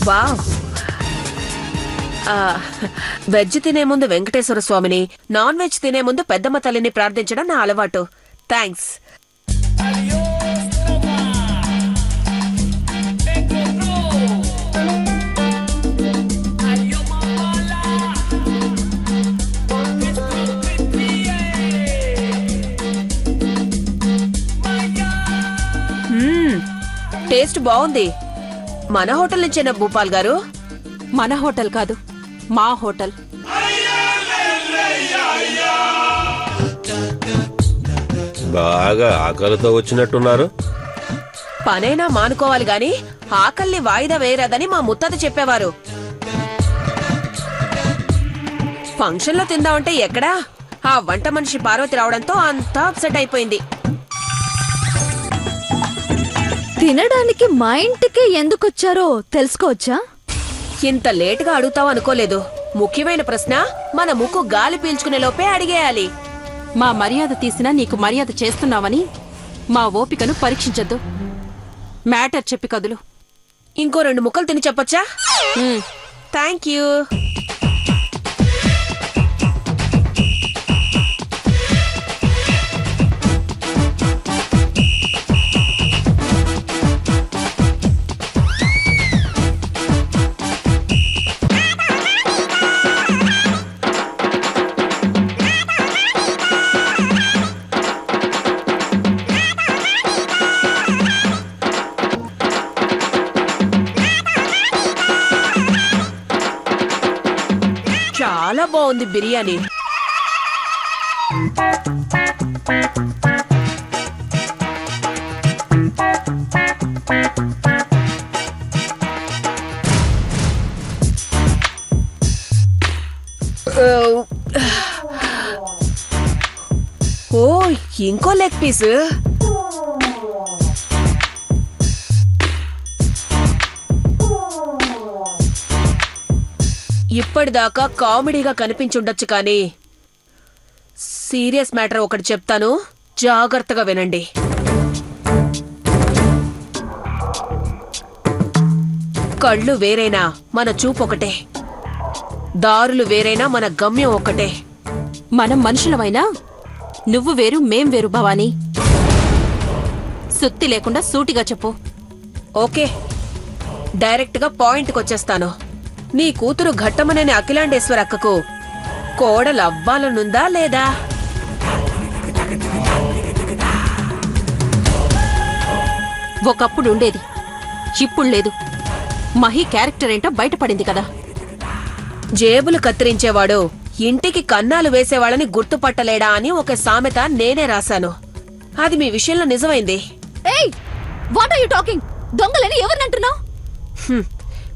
Wow. Veg తినే ముందు వెంకటేశ్వర స్వామిని, నాన్ వెజ్ తినే ముందు పెద్దమ్మ తల్లిని ప్రార్థించడం నా అలవాటు. థ్యాంక్స్. టేస్ట్ బాగుంది. మన హోటల్ నుంచేనా భూపాల్ గారు? మన హోటల్ కాదు, మా హోటల్. బాగా ఆకలితో వచ్చినట్టున్నారు. పనైనా మానుకోవాలి గాని ఆకల్ని వాయిదా వేయరాదని మా ముత్తత చెప్పేవారు. ఫంక్షన్లో తిందామంటే ఎక్కడా? ఆ వంట మనిషి పార్వతి రావడంతో అంతా అప్సెట్ అయిపోయింది. తినడానికి మా ఇంటికి ఎందుకొచ్చారో తెలుసుకోవచ్చా? ఇంత లేటుగా అడుగుతావు అనుకోలేదు. ముఖ్యమైన ప్రశ్న మన ముక్కు గాలి పీల్చుకునే లోపే అడిగేయాలి. మా మర్యాద తీసినా నీకు మర్యాద చేస్తున్నావని మా ఓపికను పరీక్షించద్దు. మ్యాటర్ చెప్పి కదులు. ఇంకో 2 ముక్కలు తిని చెప్పొచ్చా? Thank you. చాలా బాగుంది బిర్యానీ. ఓ, ఇంకో లెగ్ పీస్. ఇప్పటిదాకా కామెడీగా కనిపించుండొచ్చు కానీ సీరియస్ మ్యాటర్ ఒకటి చెప్తాను, జాగ్రత్తగా వినండి. కళ్ళు వేరైనా మన చూపు ఒకటే, దారులు వేరైనా మన గమ్యం ఒకటే. మనం మనుషులమైనా నువ్వు వేరు, మేం వేరు భవానీ. సుత్తి లేకుండా సూటిగా చెప్పు. ఓకే, డైరెక్ట్గా పాయింట్కి వచ్చేస్తాను. నీ కూతురు ఘట్టమనేని అఖిలాండేశ్వర అక్కకు కోడలు అవ్వాలనుందా లేదా? ఒకప్పుడు ఉండేది, ఇప్పుడు లేదు. మహి క్యారెక్టర్ ఏంటో బయటపడింది కదా. జేబులు కత్తిరించేవాడు ఇంటికి కన్నాలు వేసేవాళ్ళని గుర్తుపట్టలేడా అని ఒక సామెత నేనే రాశాను. అది మీ విషయంలో నిజమైంది. ఏయ్, వాట్ ఆర్ యు టాకింగ్? దొంగలని ఎవరినంటున్నావు?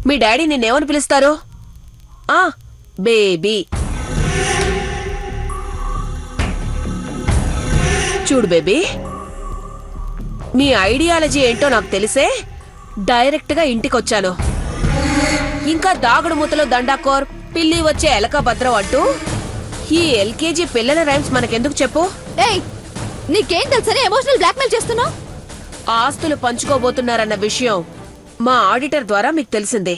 మీ డాడీ నిన్నేమని పిలుస్తారు? బేబీ. చూడు బేబీ, మీ ఐడియాలజీ ఏంటో నాకు తెలిసే డైరెక్ట్గా ఇంటికొచ్చాను. ఇంకా దాగుడు మూతలో దండాకోర్, పిల్లి వచ్చే ఎలక భద్రం అంటూ ఈ ఎల్కేజీ పిల్లల రైమ్స్ మనకెందుకు చెప్పు? ఏయ్, నీకేం తెలుసని ఎమోషనల్ బ్లాక్మెయిల్ చేస్తున్నావు? ఆస్తులు పంచుకోబోతున్నారన్న విషయం మా ఆడిటర్ ద్వారా మీకు తెలిసిందే.